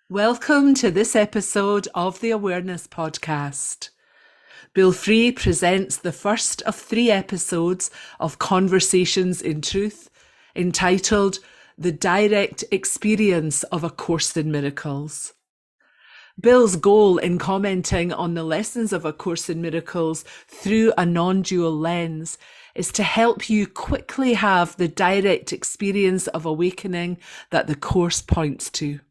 Welcome to this episode of the Awareness Podcast. Bill Free presents the first of 3 episodes of Conversations in Truth, entitled The Direct Experience of A Course in Miracles. Bill's goal in commenting on the lessons of A Course in Miracles through a non-dual lens is to help you quickly have the direct experience of awakening that the Course points to.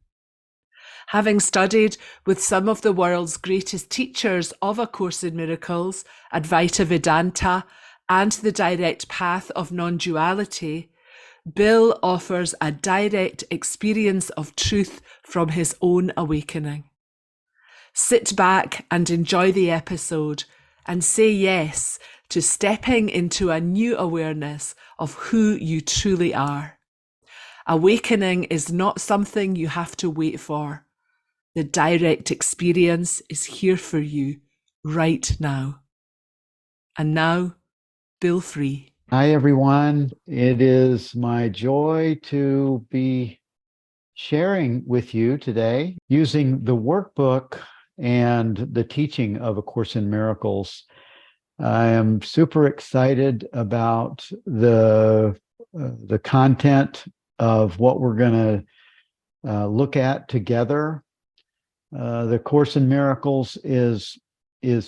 Having studied with some of the world's greatest teachers of A Course in Miracles, Advaita Vedanta, and the direct path of non-duality, Bill offers a direct experience of truth from his own awakening. Sit back and enjoy the episode and say yes to stepping into a new awareness of who you truly are. Awakening is not something you have to wait for. The direct experience is here for you right now. And now, Bill Free. Hi, everyone. It is my joy to be sharing with you today using the workbook and the teaching of A Course in Miracles. I am super excited about the content of what we're going to look at together. The Course in Miracles is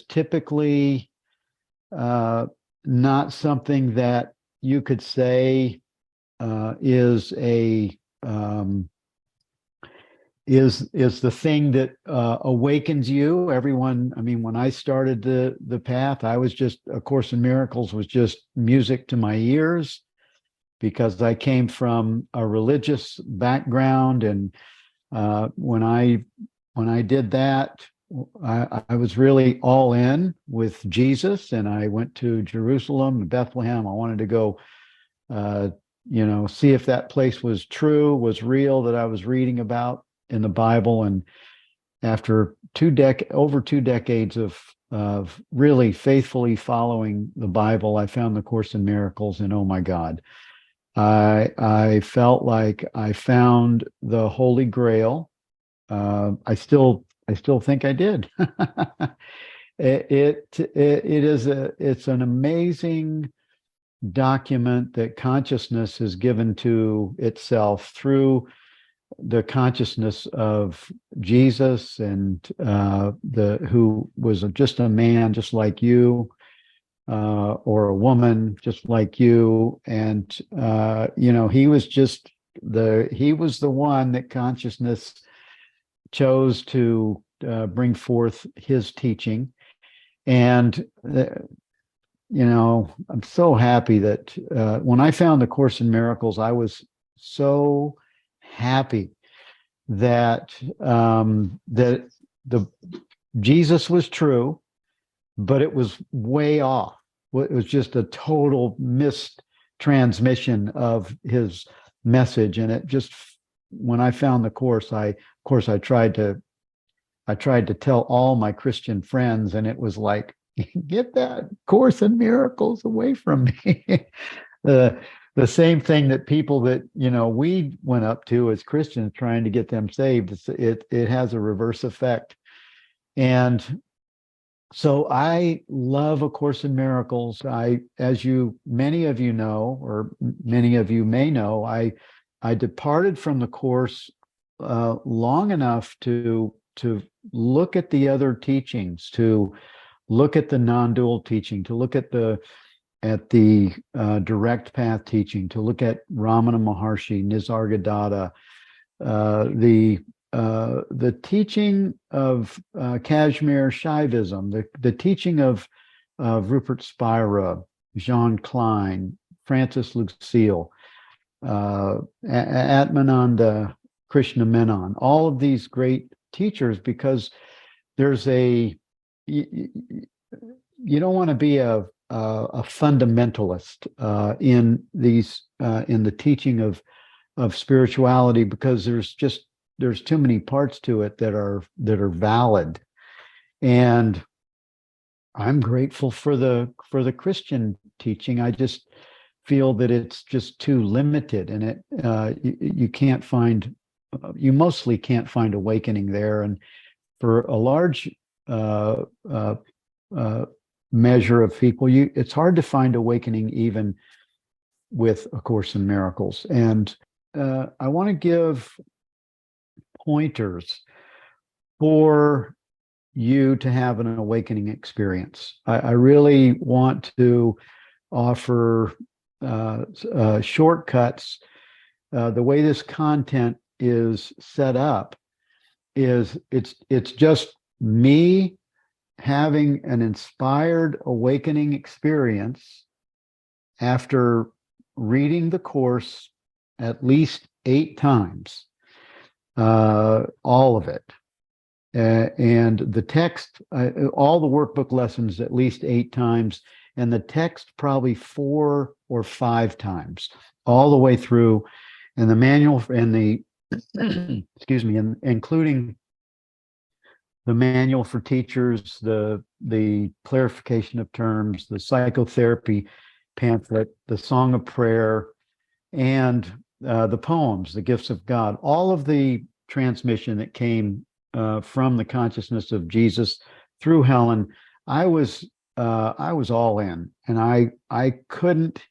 typically not something that you could say is the thing that awakens you. Everyone, I mean, when I started the path, I was just, A Course in Miracles was just music to my ears because I came from a religious background, and when I did that, I was really all in with Jesus, and I went to Jerusalem and Bethlehem. I wanted to go, see if that place was true, was real, that I was reading about in the Bible. And after over 2 decades of really faithfully following the Bible, I found the Course in Miracles, and oh my God, I felt like I found the Holy Grail. I still think I did. It's an amazing document that consciousness has given to itself through the consciousness of Jesus, and who was just a man just like you, or a woman just like you, and he was the one that consciousness chose to bring forth his teaching. And I'm so happy that when I found the Course in Miracles, I was so happy that that the Jesus was true, but it was way off. It was just a total mistransmission of his message. And it just, when I found the Course, I tried to tell all my Christian friends, and it was like, get that Course in Miracles away from me. The same thing that people that we went up to as Christians trying to get them saved, it has a reverse effect. And so I love A Course in Miracles. As many of you know, or many of you may know, I departed from the Course long enough to look at the other teachings, to look at the non-dual teaching, to look at the direct path teaching, to look at Ramana Maharshi, Nisargadatta, the teaching of Kashmir Shaivism, the teaching of Rupert Spira, Jean Klein, Francis Lucille, Atmananda Krishna Menon, all of these great teachers, because there's you don't want to be a fundamentalist in the teaching of spirituality, because there's too many parts to it that are valid. And I'm grateful for the Christian teaching. I just feel that it's just too limited, and you can't find you mostly can't find awakening there. And for a large uh, uh, uh, measure of people, it's hard to find awakening even with A Course in Miracles. And I want to give pointers for you to have an awakening experience. I really want to offer shortcuts. The way this content is set up is it's just me having an inspired awakening experience after reading the course at least 8 times, all of it. And the text, all the workbook lessons at least 8 times, and the text probably 4 or 5 times, all the way through. And the manual and the, excuse me, including the manual for teachers, the clarification of terms, the psychotherapy pamphlet, the Song of Prayer, and the poems, the Gifts of God, all of the transmission that came from the consciousness of Jesus through Helen. I was all in, and I couldn't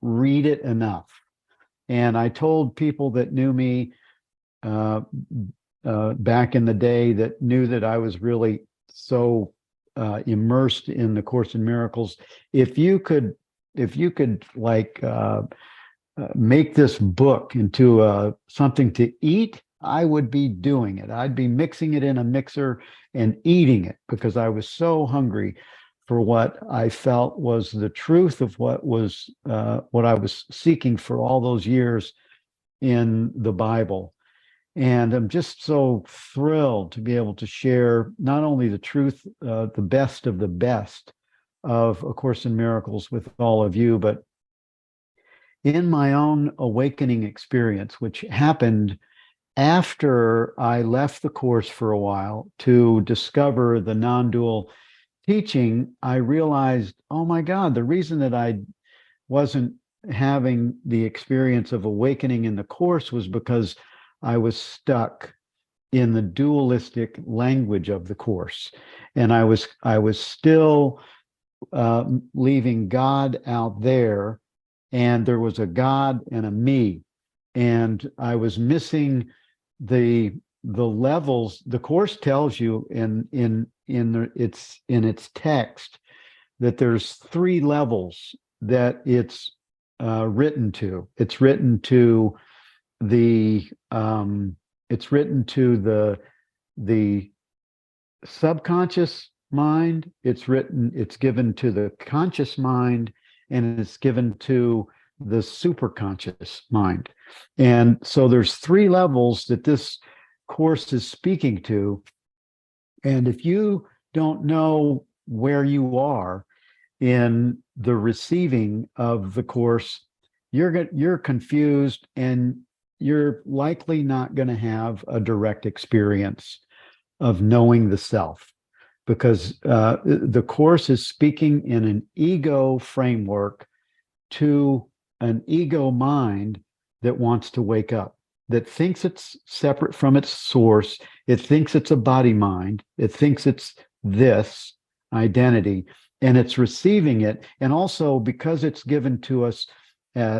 read it enough. And I told people that knew me back in the day, that knew that I was really so immersed in the Course in Miracles, if you could like make this book into something to eat, I would be doing it. I'd be mixing it in a mixer and eating it, because I was so hungry for what I felt was the truth of what I was seeking for all those years in the Bible. And I'm just so thrilled to be able to share not only the truth, the best of the best of A Course in Miracles with all of you, but in my own awakening experience, which happened after I left the course for a while to discover the non-dual teaching, I realized, oh my God, the reason that I wasn't having the experience of awakening in the course was because I was stuck in the dualistic language of the course. And I was still leaving God out there, and there was a God and a me. And I was missing the levels. The course tells you in its text that there's 3 levels that it's written to. It's written to the subconscious mind. It's given to the conscious mind, and it's given to the superconscious mind. And so there's 3 levels that this course is speaking to. And if you don't know where you are in the receiving of the course, you're confused, and you're likely not going to have a direct experience of knowing the self, because the course is speaking in an ego framework to an ego mind that wants to wake up, that thinks it's separate from its source. It thinks it's a body mind. It thinks it's this identity, and it's receiving it. And also, because it's given to us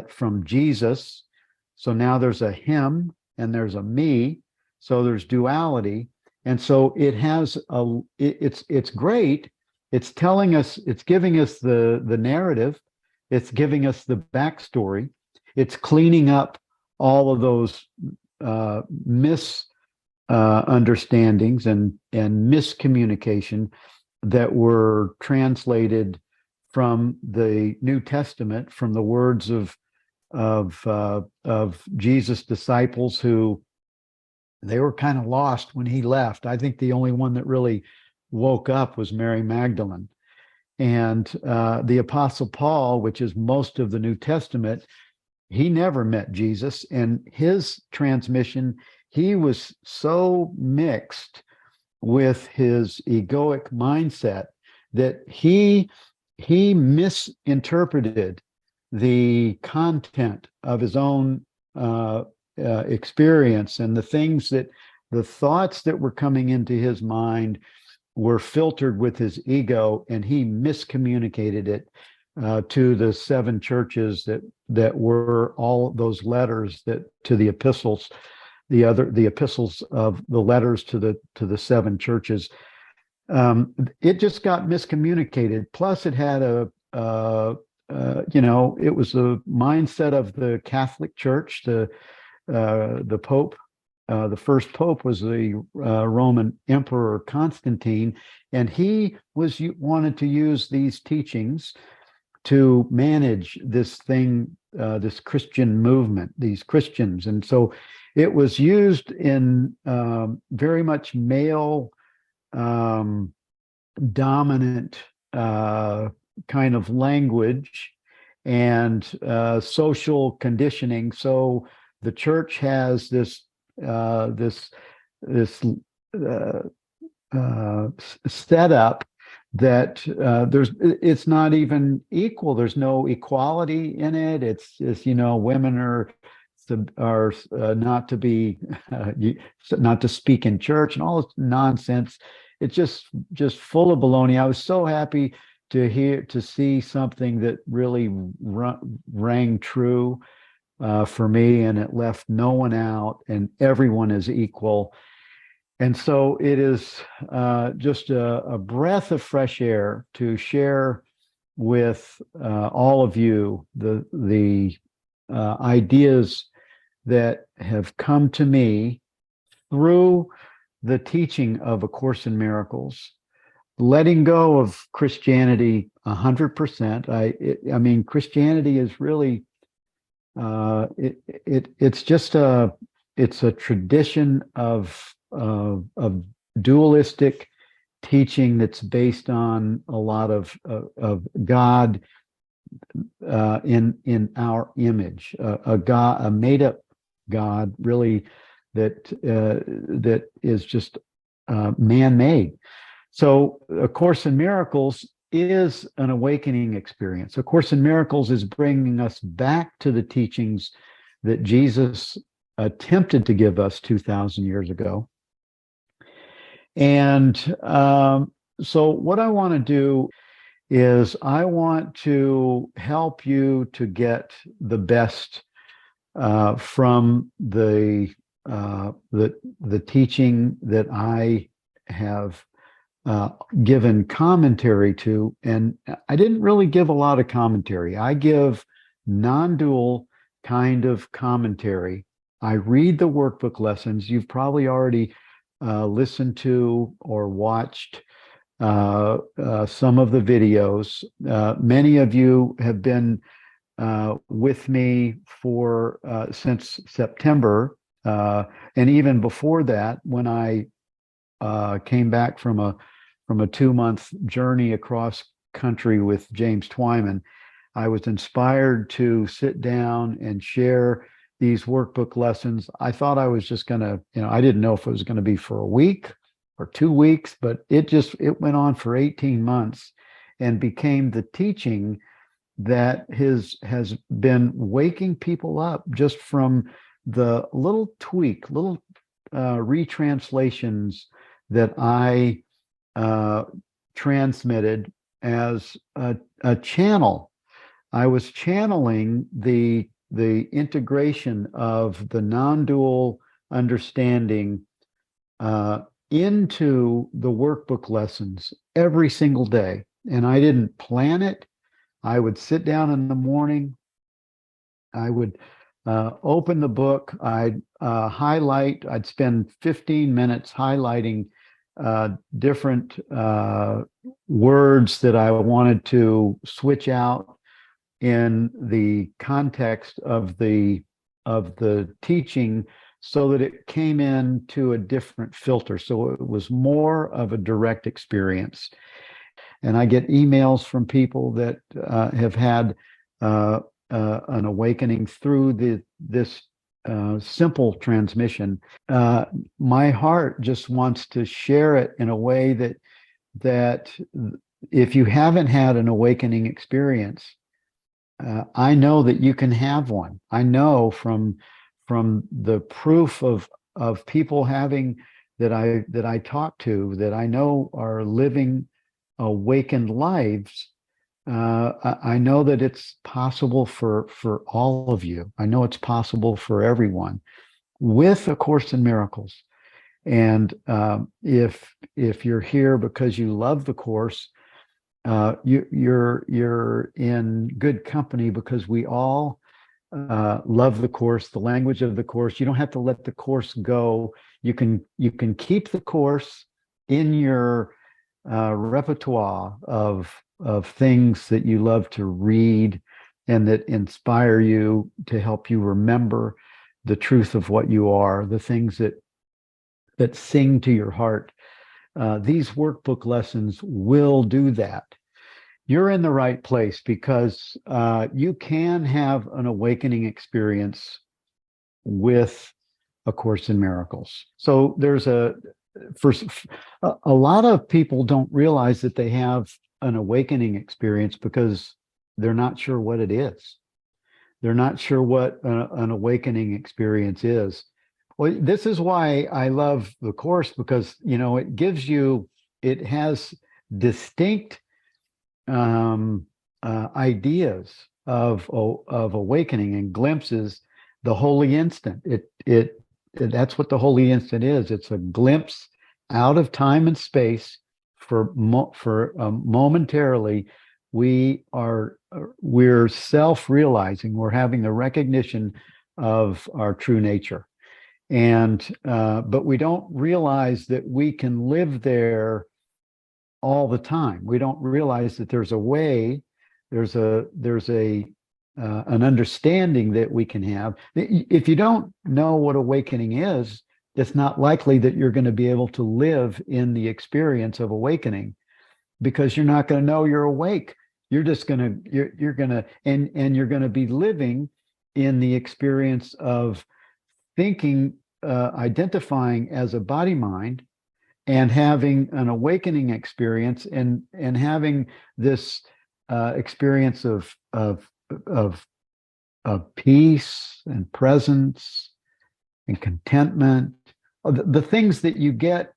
from Jesus, so now there's a him and there's a me, so there's duality. And so it's great. It's telling us, it's giving us the narrative, it's giving us the backstory, it's cleaning up all of those misunderstandings and miscommunication that were translated from the New Testament, from the words of Jesus' disciples, who they were kind of lost when he left. I think the only one that really woke up was Mary Magdalene. And the Apostle Paul, which is most of the New Testament, he never met Jesus. And his transmission, he was so mixed with his egoic mindset that he misinterpreted the content of his own experience, and the thoughts that were coming into his mind were filtered with his ego, and he miscommunicated it to the 7 churches that were all those letters that to the epistles, the epistles of the letters to the 7 churches. It just got miscommunicated. Plus, it had it was the mindset of the Catholic Church. The Pope, the first Pope was the Roman Emperor Constantine, and he wanted to use these teachings to manage this thing, this Christian movement, these Christians. And so it was used in very much male dominant kind of language and social conditioning. So the church has this setup that it's not even equal. There's no equality in it. It's women are not to be not to speak in church and all this nonsense. It's just full of baloney. I was so happy to see something that really rang true for me, and it left no one out, and everyone is equal. And so it is just a breath of fresh air to share with all of you the ideas that have come to me through the teaching of A Course in Miracles, letting go of Christianity 100%. I mean, Christianity is really it's a tradition of dualistic teaching that's based on a lot of God in our image, a made up God, really, that is just man-made. So A Course in Miracles is an awakening experience. A Course in Miracles is bringing us back to the teachings that Jesus attempted to give us 2,000 years ago. And so what I want to do is I want to help you to get the best from the teaching that I have given commentary to. And I didn't really give a lot of commentary. I give non-dual kind of commentary. I read the workbook lessons. You've probably already listened to or watched some of the videos. Many of you have been with me for since September, and even before that, when I came back from a 2-month journey across country with James Twyman. I was inspired to sit down and share these workbook lessons. I thought I was just going to, I didn't know if it was going to be for a week or 2 weeks, but it went on for 18 months and became the teaching that has been waking people up just from the little retranslations that I transmitted as a channel. I was channeling the integration of the non-dual understanding into the workbook lessons every single day. And I didn't plan it. I would sit down in the morning. I would open the book. I'd highlight. I'd spend 15 minutes highlighting different words that I wanted to switch out in the context of the teaching, so that it came into a different filter. So it was more of a direct experience. And I get emails from people that have had an awakening through this simple transmission. My heart just wants to share it in a way that if you haven't had an awakening experience, I know that you can have one. I know from from the proof of people having that I talk to, that I know are living awakened lives. I know that it's possible for all of you. I know it's possible for everyone with A Course in Miracles. And if you're here because you love the Course, you're in good company, because we all love the Course, the language of the Course. You don't have to let the Course go. You can keep the Course in your repertoire of things that you love to read and that inspire you, to help you remember the truth of what you are, the things that sing to your heart. These workbook lessons will do that. You're in the right place, because you can have an awakening experience with A Course in Miracles. So there's a lot of people don't realize that they have an awakening experience because they're not sure what it is. They're not sure what an awakening experience is. Well, this is why I love the Course, because it has distinct ideas of awakening and glimpses. The holy instant. That's what the holy instant is. It's a glimpse out of time and space for momentarily. We're self-realizing. We're having the recognition of our true nature, but we don't realize that we can live there all the time. We don't realize that there's a way. There's an understanding that we can have. If you don't know what awakening is, it's not likely that you're going to be able to live in the experience of awakening, because you're not going to know you're awake. You're just going to, you're going to, and you're going to be living in the experience of thinking, identifying as a body mind, and having an awakening experience, and having this experience of peace and presence and contentment, the things that you get,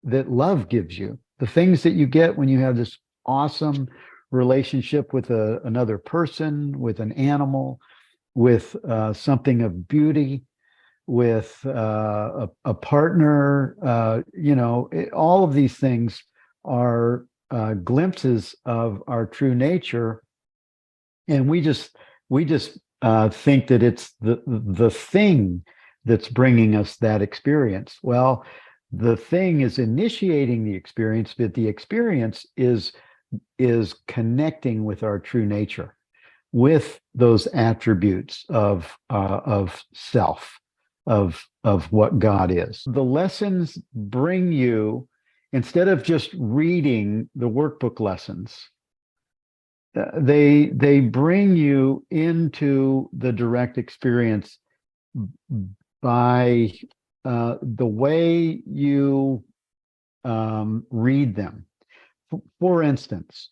that love gives you, the things that you get when you have this awesome relationship with another person, with an animal, with something of beauty, with a partner. All of these things are glimpses of our true nature, and we just think that it's the thing that's bringing us that experience. Well, the thing is initiating the experience, but the experience is connecting with our true nature, with those attributes of self, of what God is. The lessons bring you, instead of just reading the workbook lessons, they bring you into the direct experience by the way you read them. For instance,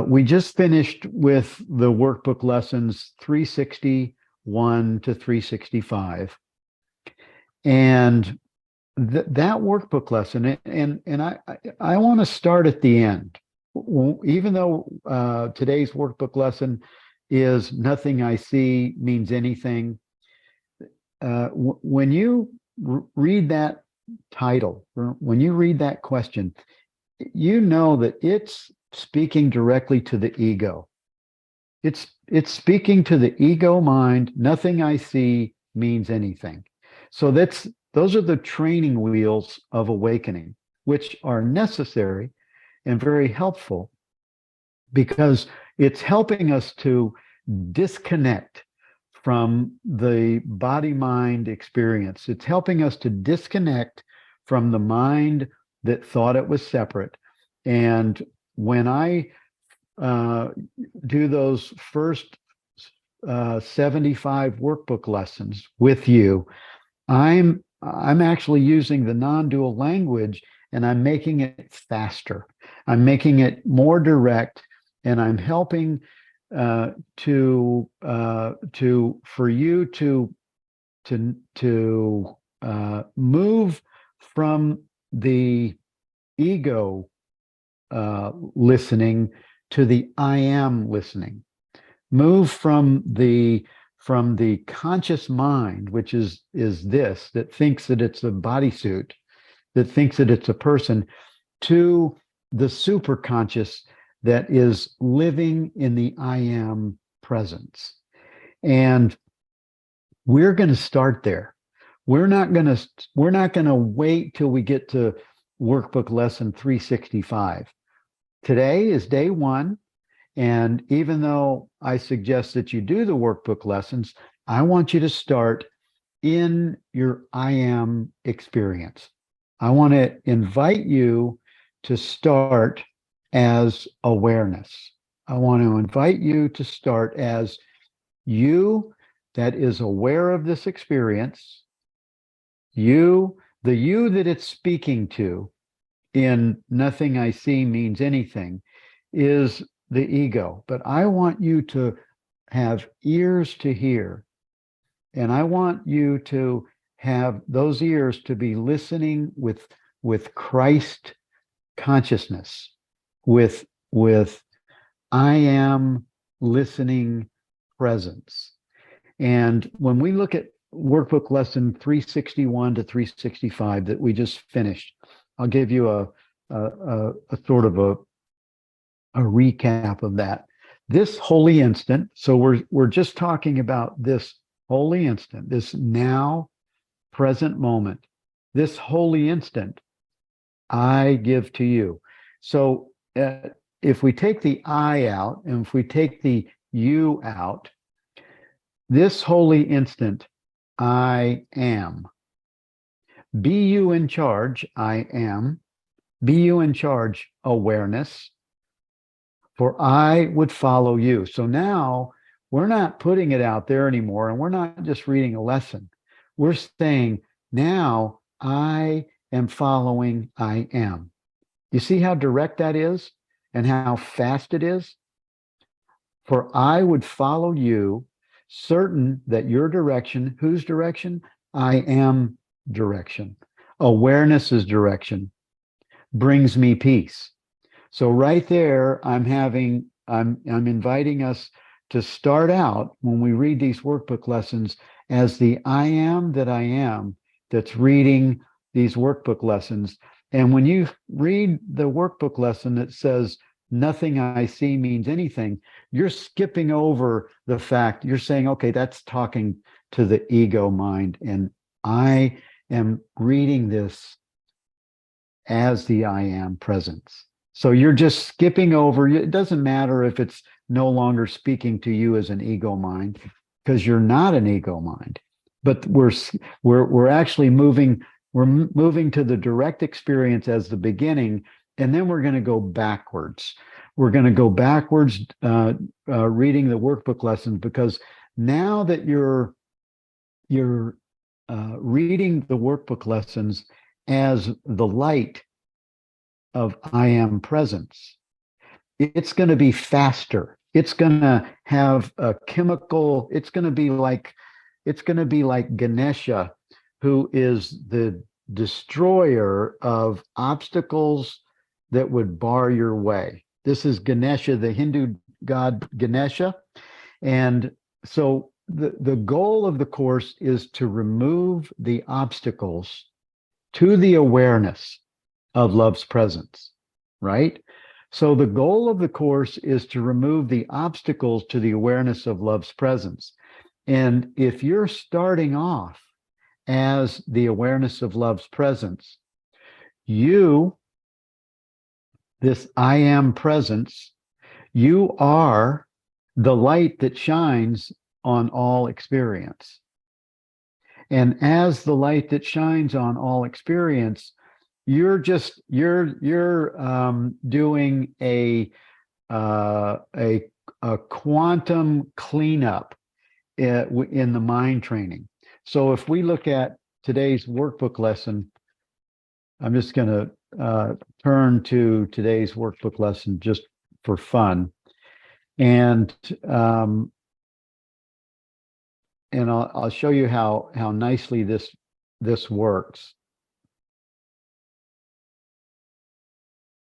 we just finished with the workbook lessons 361 to 365. And that workbook lesson, and I want to start at the end. Even though today's workbook lesson is Nothing I See Means Anything, when you read that title, or when you read that question, you know that it's speaking directly to the ego. It's speaking to the ego mind. Nothing I see means anything. So those are the training wheels of awakening, which are necessary and very helpful, because it's helping us to disconnect from the body-mind experience. It's helping us to disconnect from the mind that thought it was separate. And when I do those first 75 workbook lessons with you, I'm actually using the non-dual language, and I'm making it faster. I'm making it more direct, and I'm helping for you to move from the ego listening to the I am listening. Move from the conscious mind, which is this, that thinks that it's a bodysuit, that thinks that it's a person, to the super conscious that is living in the I am presence. And we're going to start there. We're not going to wait till we get to workbook lesson 365. Today is day one. And even though I suggest that you do the workbook lessons, I want you to start in your I am experience. I want to invite you to start as awareness. I want to invite you to start as you that is aware of this experience, you, the you that it's speaking to in nothing I see means anything, is the ego. But I want you to have ears to hear, and I want you to have those ears to be listening with Christ consciousness, with I am listening presence. And when we look at workbook lesson 361 to 365 that we just finished, I'll give you a sort of a recap of that. This holy instant, so we're just talking about this holy instant, this now present moment, this holy instant I give to you. So if we take the I out and if we take the you out, this holy instant I am. Be you in charge, I am. Be you in charge, awareness, for I would follow you. So now we're not putting it out there anymore, and we're not just reading a lesson. We're saying, now I am following I am. You see how direct that is and how fast it is? For I would follow you, certain that your direction, whose direction? I am direction. Awareness is direction, brings me peace. So right there, I'm inviting us to start out when we read these workbook lessons as the I am that I am that's reading these workbook lessons. And when you read the workbook lesson that says, nothing I see means anything, you're skipping over the fact, you're saying, okay, that's talking to the ego mind. And I am reading this as the I am presence. So you're just skipping over. It doesn't matter if it's no longer speaking to you as an ego mind, because you're not an ego mind. But we're actually moving. We're moving to the direct experience as the beginning, and then we're going to go backwards. We're going to go backwards, reading the workbook lessons, because now that you're reading the workbook lessons as the light of I am presence, it's going to be faster. It's going to have a chemical. It's going to be like Ganesha, who is the destroyer of obstacles that would bar your way. This is Ganesha, the Hindu god Ganesha. And so the goal of the course is to remove the obstacles to the awareness of love's presence, right? So the goal of the course is to remove the obstacles to the awareness of love's presence. And if you're starting off as the awareness of love's presence, you, this I am presence, you are the light that shines on all experience. And as the light that shines on all experience, you're doing a quantum cleanup in the mind training. So if we look at today's workbook lesson, I'm just going to turn to today's workbook lesson just for fun. And I'll show you how nicely this works.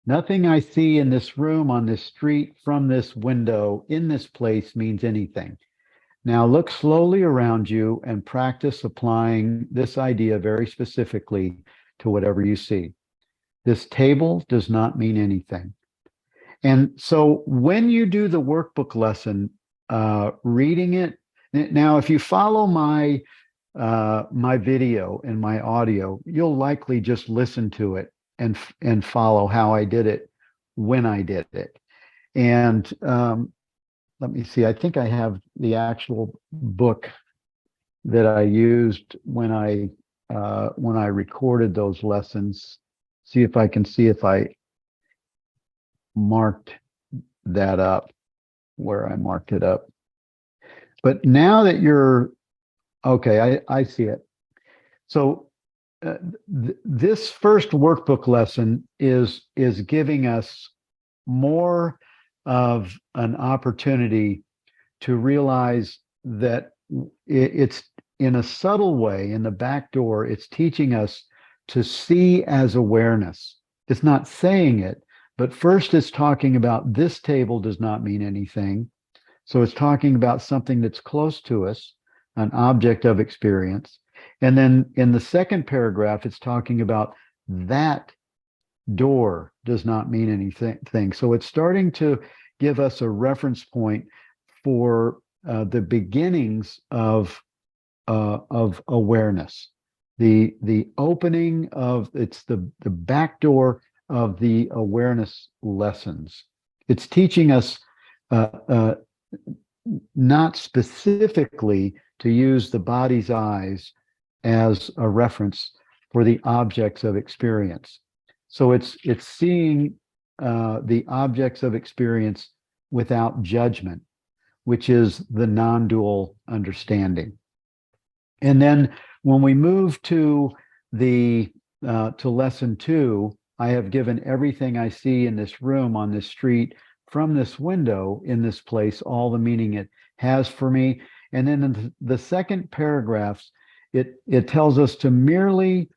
Nothing I see in this room, on this street, from this window, in this place means anything. Now look slowly around you and practice applying this idea very specifically to whatever you see. This table does not mean anything. And so when you do the workbook lesson, reading it, now if you follow my video and my audio, you'll likely just listen to it and follow how I did it when I did it. And let me see, I think I have the actual book that I used when I recorded those lessons. See if I can see if I marked that up where I marked it up. But now that you're okay, I see it. So this first workbook lesson is giving us more of an opportunity to realize that it's in a subtle way, in the back door, it's teaching us to see as awareness. It's not saying it, but first it's talking about this table does not mean anything. So it's talking about something that's close to us, an object of experience. And then in the second paragraph, it's talking about that door does not mean anything. So it's starting to give us a reference point for the beginnings of awareness, the opening of it's the back door of the awareness lessons. It's teaching us not specifically to use the body's eyes as a reference for the objects of experience. So it's seeing the objects of experience without judgment, which is the non-dual understanding. And then when we move to the to lesson 2, I have given everything I see in this room, on this street, from this window, in this place, all the meaning it has for me. And then in the second paragraphs, it tells us to merely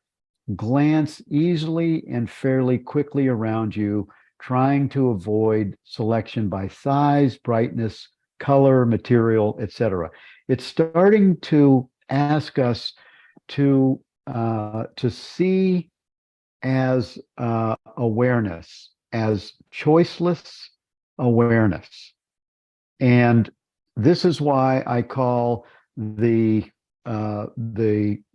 glance easily and fairly quickly around you, trying to avoid selection by size, brightness, color, material, etc. It's starting to ask us to see as awareness, as choiceless awareness. And this is why I call the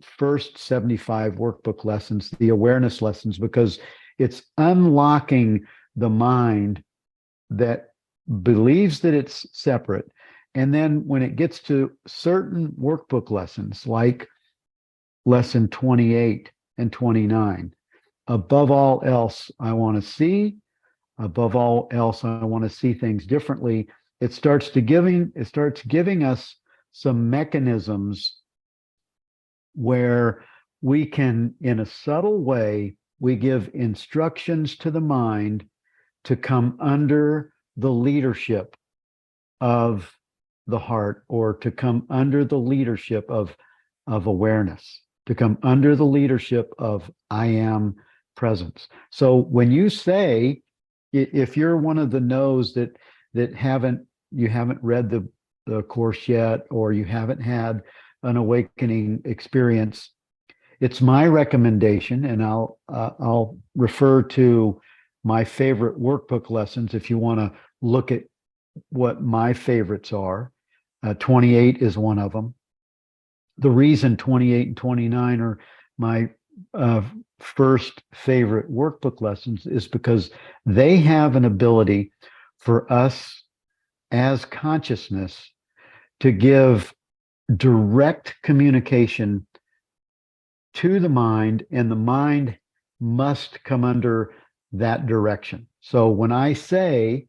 first 75 workbook lessons the awareness lessons, because it's unlocking the mind that believes that it's separate. And then when it gets to certain workbook lessons, like lesson 28 and 29, above all else, I want to see. Above all else, I want to see things differently. It starts giving us some mechanisms where we can, in a subtle way, we give instructions to the mind to come under the leadership of the heart, or to come under the leadership of awareness, to come under the leadership of I am presence. So when you say, if you're one of the no's that you haven't read the course yet, or you haven't had an awakening experience, it's my recommendation, and I'll refer to my favorite workbook lessons if you want to look at what my favorites are. 28 is one of them. The reason 28 and 29 are my first favorite workbook lessons is because they have an ability for us as consciousness to give direct communication to the mind, and the mind must come under that direction. So when I say,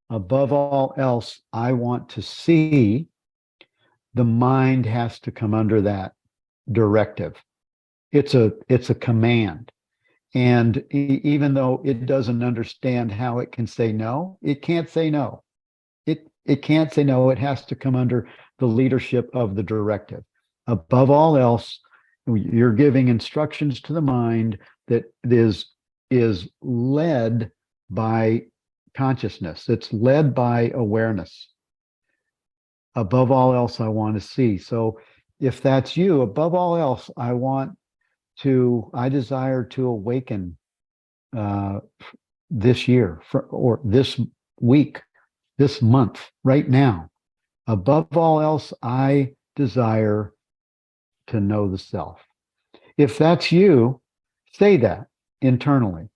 above all else, I want to see, the mind has to come under that directive. It's a command. And even though it doesn't understand how it can say no, it can't say no. It can't say no. It has to come under the leadership of the directive. Above all else, you're giving instructions to the mind that is led by consciousness. It's led by awareness. Above all else, I want to see. So if that's you, above all else, I desire to awaken this year or this week, this month, right now. Above all else, I desire to know the self. If that's you, say that internally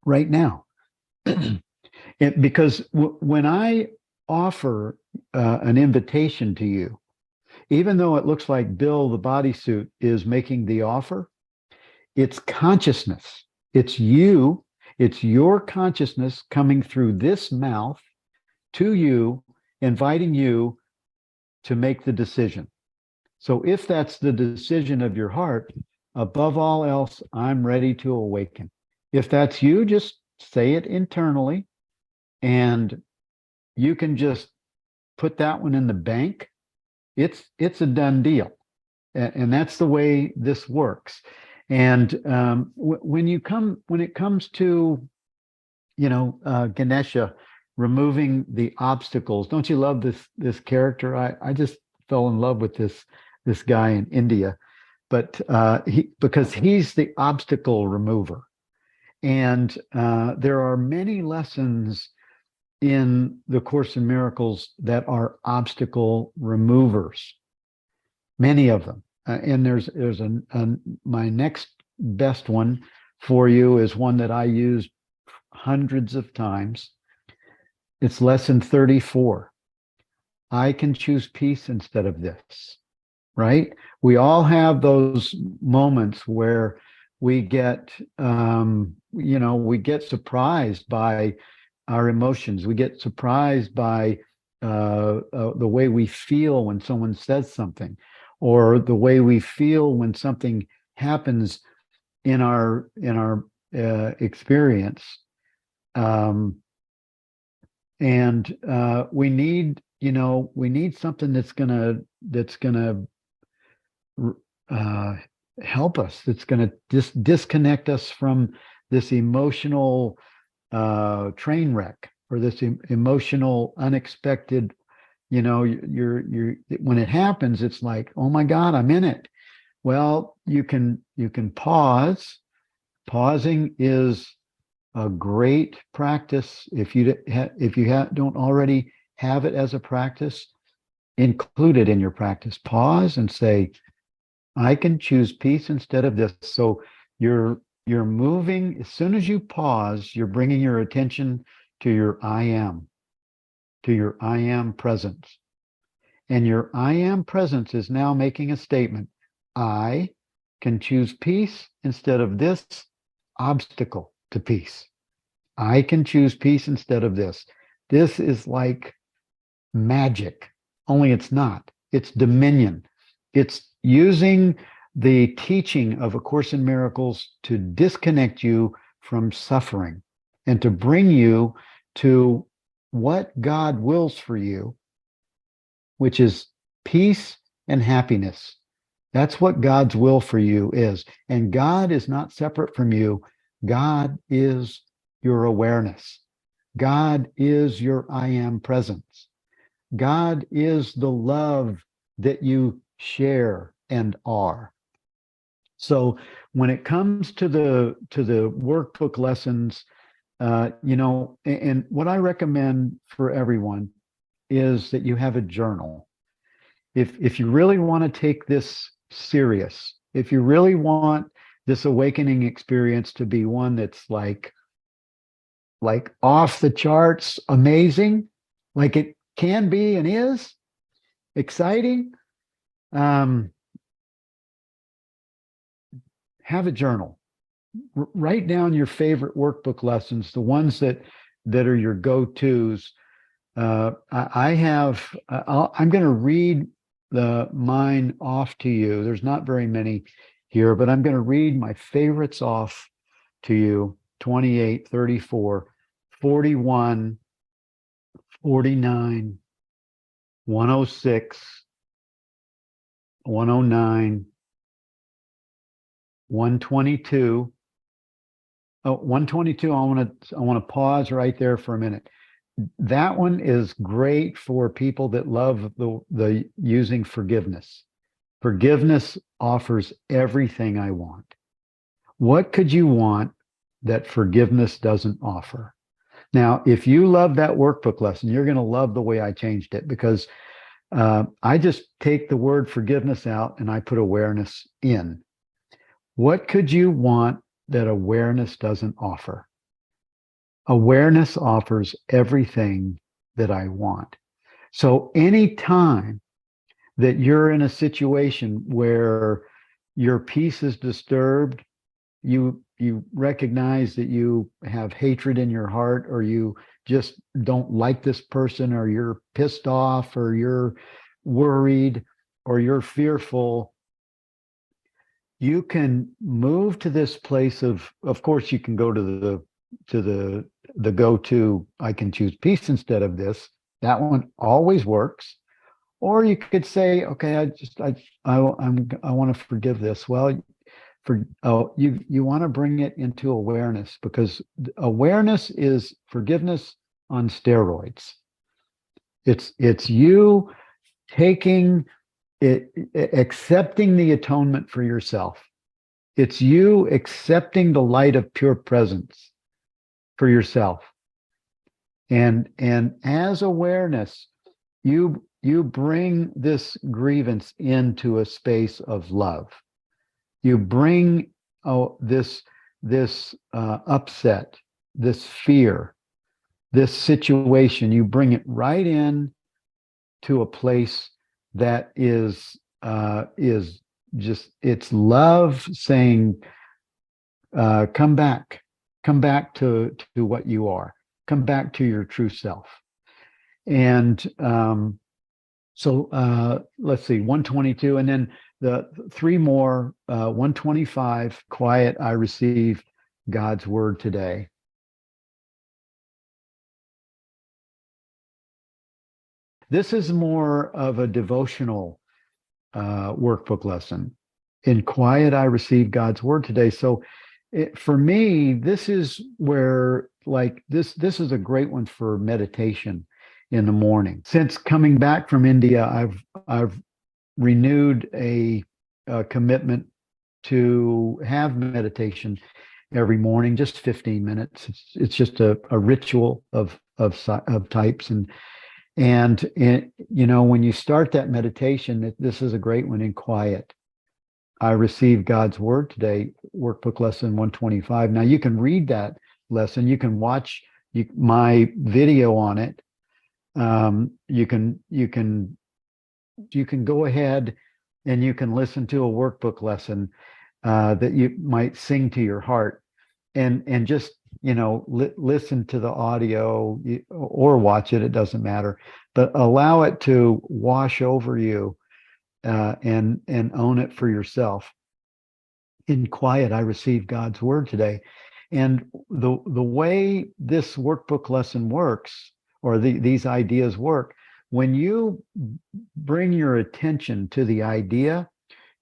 right now. Because when I offer an invitation to you, even though it looks like Bill, the bodysuit, is making the offer, it's consciousness. It's you. It's your consciousness coming through this mouth to you, inviting you to make the decision. So if that's the decision of your heart, above all else, I'm ready to awaken. If that's you, just say it internally, and you can just put that one in the bank. It's a done deal. And that's the way this works. And when it comes to, Ganesha removing the obstacles, don't you love this character? I just fell in love with this guy in India, but because he's the obstacle remover. And there are many lessons in the Course in Miracles that are obstacle removers, many of them. And there's my next best one for you is one that I used hundreds of times. It's lesson 34. I can choose peace instead of this, right? We all have those moments where we get, we get surprised by our emotions. We get surprised by the way we feel when someone says something, or the way we feel when something happens in our experience. And we need something that's gonna help us. That's gonna disconnect us from this emotional train wreck, or this emotional unexpected. You're when it happens, it's like, oh my God, I'm in it. Well, you can pause. Pausing is a great practice. If you don't already have it as a practice, include it in your practice. Pause and say, I can choose peace instead of this. So you're moving. As soon as you pause, you're bringing your attention to your I am, presence. And your I am presence is now making a statement. I can choose peace instead of this obstacle to peace. I can choose peace instead of this. This is like magic, only it's not. It's dominion. It's using the teaching of A Course in Miracles to disconnect you from suffering and to bring you to what God wills for you, which is peace and happiness. That's what God's will for you is. And God is not separate from you. God is your awareness. God is your I am presence. God is the love that you share and are. So when it comes to the workbook lessons, and what I recommend for everyone is that you have a journal. If you really want to take this serious, if you really want this awakening experience to be one that's like off the charts, amazing, like it can be and is exciting, have a journal. Write down your favorite workbook lessons, the ones that are your go-tos. I'm going to read mine off to you. There's not very many here, but I'm going to read my favorites off to you. 28, 34, 41, 49, 106, 109, 122. Oh, 122, I want to pause right there for a minute. That one is great for people that love the using forgiveness. Forgiveness offers everything I want. What could you want that forgiveness doesn't offer? Now, if you love that workbook lesson, you're going to love the way I changed it, because I just take the word forgiveness out and I put awareness in. What could you want that awareness doesn't offer? Awareness offers everything that I want. So anytime that you're in a situation where your peace is disturbed, you recognize that you have hatred in your heart, or you just don't like this person, or you're pissed off, or you're worried, or you're fearful, you can move to this place of course, you can go to the go-to, I can choose peace instead of this. That one always works. Or you could say, okay, I want to forgive this. Well, you want to bring it into awareness, because awareness is forgiveness on steroids. It's you taking it, accepting the atonement for yourself. It's you accepting the light of pure presence for yourself. And as awareness, you bring this grievance into a space of love. You bring this upset, this fear, this situation, you bring it right in to a place that is just, it's love saying, come back to what you are, come back to your true self. And so let's see, 122, and then the three more, 125, quiet, I receive God's word today. This is more of a devotional workbook lesson. In quiet, I receive God's word today. So for me, this is where, like, this is a great one for meditation in the morning. Since coming back from India, I've renewed a commitment to have meditation every morning, just 15 minutes. It's just a ritual of types. And you know, when you start that meditation, this is a great one. In quiet, I received God's word today, workbook lesson 125. Now you can read that lesson. You can watch my video on it. You can go ahead and you can listen to a workbook lesson that you might sing to your heart, and just, you know, listen to the audio or watch it. It doesn't matter, but allow it to wash over you, and own it for yourself. In quiet, I received God's word today. And the way this workbook lesson works, or these ideas work, when you bring your attention to the idea,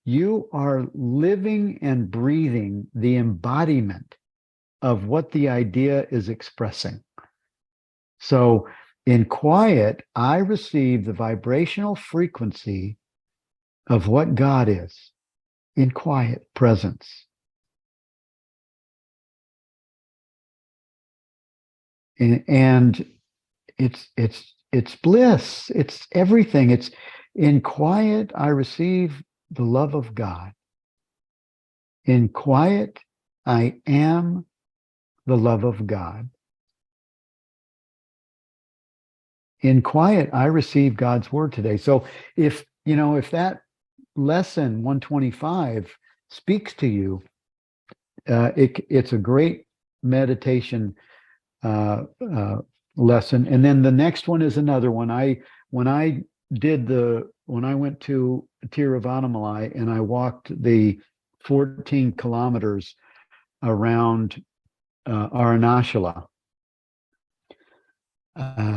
you are living and breathing the embodiment of what the idea is expressing. So in quiet, I receive the vibrational frequency of what God is, in quiet presence. And it's bliss. It's everything. It's in quiet, I receive the love of God. In quiet, I am the love of God. In quiet, I receive God's word today. So if that lesson 125 speaks to you, it's a great meditation lesson. And then the next one is another one. When I went to Tiruvannamalai and I walked the 14 kilometers around Arunachala,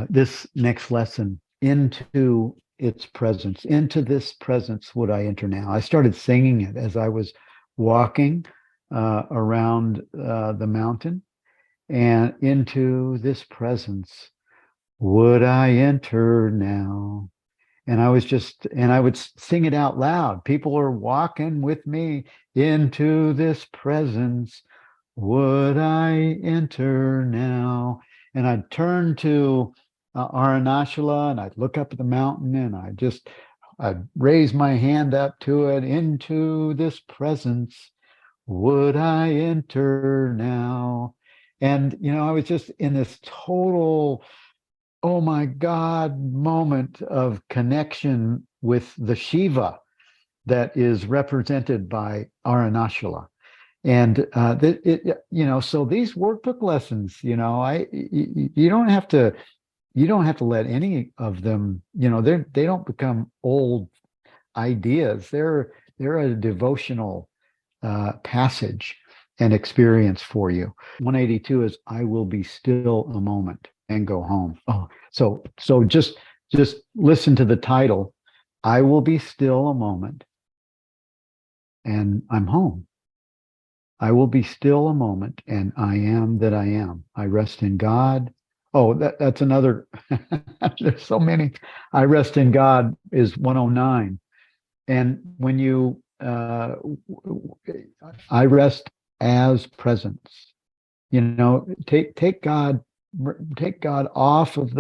this next lesson, into its presence. Into this presence would I enter now. I started singing it as I was walking around the mountain, and into this presence would I enter now. And I would sing it out loud. People are walking with me into this presence. Would I enter now? And I'd turn to Arunachala, and I'd look up at the mountain, and I'd raise my hand up to it. Into this presence would I enter now? And, I was just in this total, oh my God, moment of connection with the Shiva that is represented by Arunachala. And so these workbook lessons, you don't have to let any of them, they don't become old ideas. They're a devotional passage and experience for you. 182 is I will be still a moment and go home. Oh, so just listen to the title. I will be still a moment and I'm home. I will be still a moment and I am that I am. I rest in God. Oh, that's another. There's so many. I rest in God is 109. And when you, I rest as presence, take God off of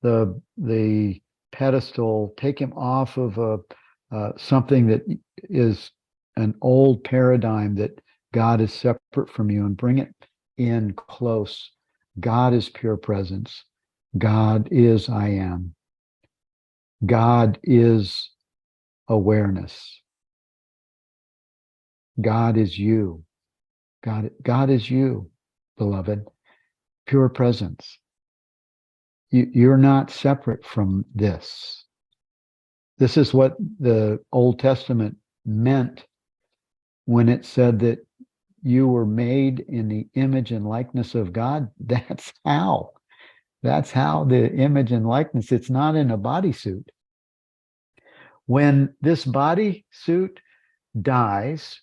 the pedestal, take him off of something that is an old paradigm that God is separate from you, and bring it in close. God is pure presence. God is I am. God is awareness. God is you. God is you, beloved. Pure presence. You're not separate from this. This is what the Old Testament meant when it said that you were made in the image and likeness of God. That's how the image and likeness, it's not in a bodysuit. When this bodysuit dies,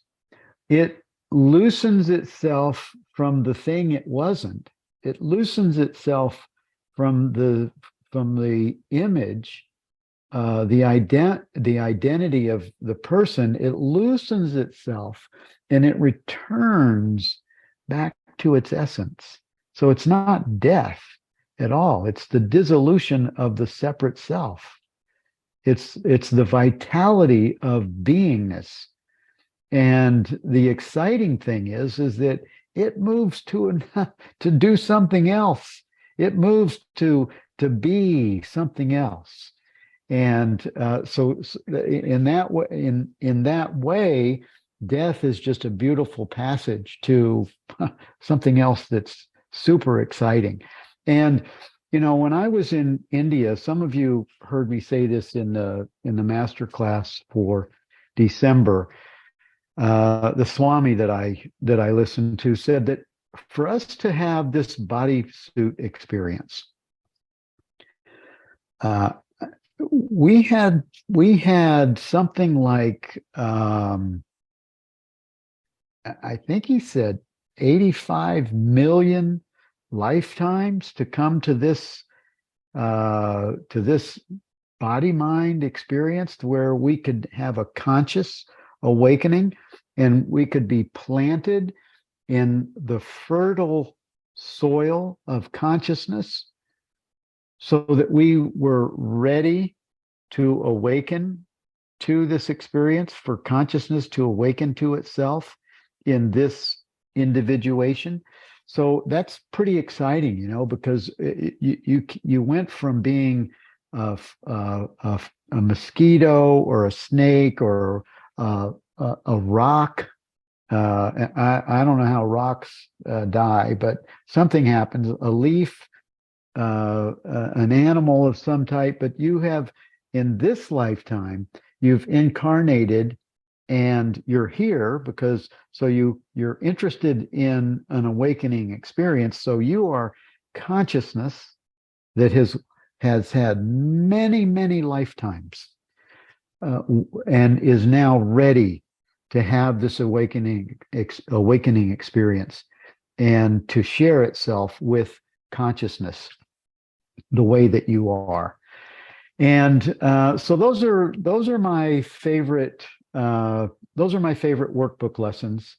it loosens itself from the thing it wasn't. It loosens itself from the image, the identity of the person. It loosens itself and it returns back to its essence. So it's not death at all. It's the dissolution of the separate self. It's the vitality of beingness. And the exciting thing is that it moves to do something else. It moves to be something else. And so in that way, death is just a beautiful passage to something else that's super exciting. And when I was in India, some of you heard me say this in the master class for December. The Swami that I listened to said that for us to have this bodysuit experience, we had something like I think he said 85 million lifetimes to come to this body mind experience, where we could have a conscious awakening and we could be planted in the fertile soil of consciousness, so that we were ready to awaken to this experience, for consciousness to awaken to itself in this individuation. So that's pretty exciting, because you went from being a mosquito or a snake or a rock. I don't know how rocks die, but something happens. A leaf, an animal of some type. But you have, in this lifetime, you've incarnated, and you're here because you're interested in an awakening experience. So you are consciousness that has has had many, many lifetimes and is now ready to have this awakening experience and to share itself with consciousness the way that you are. And so those are my favorite workbook lessons.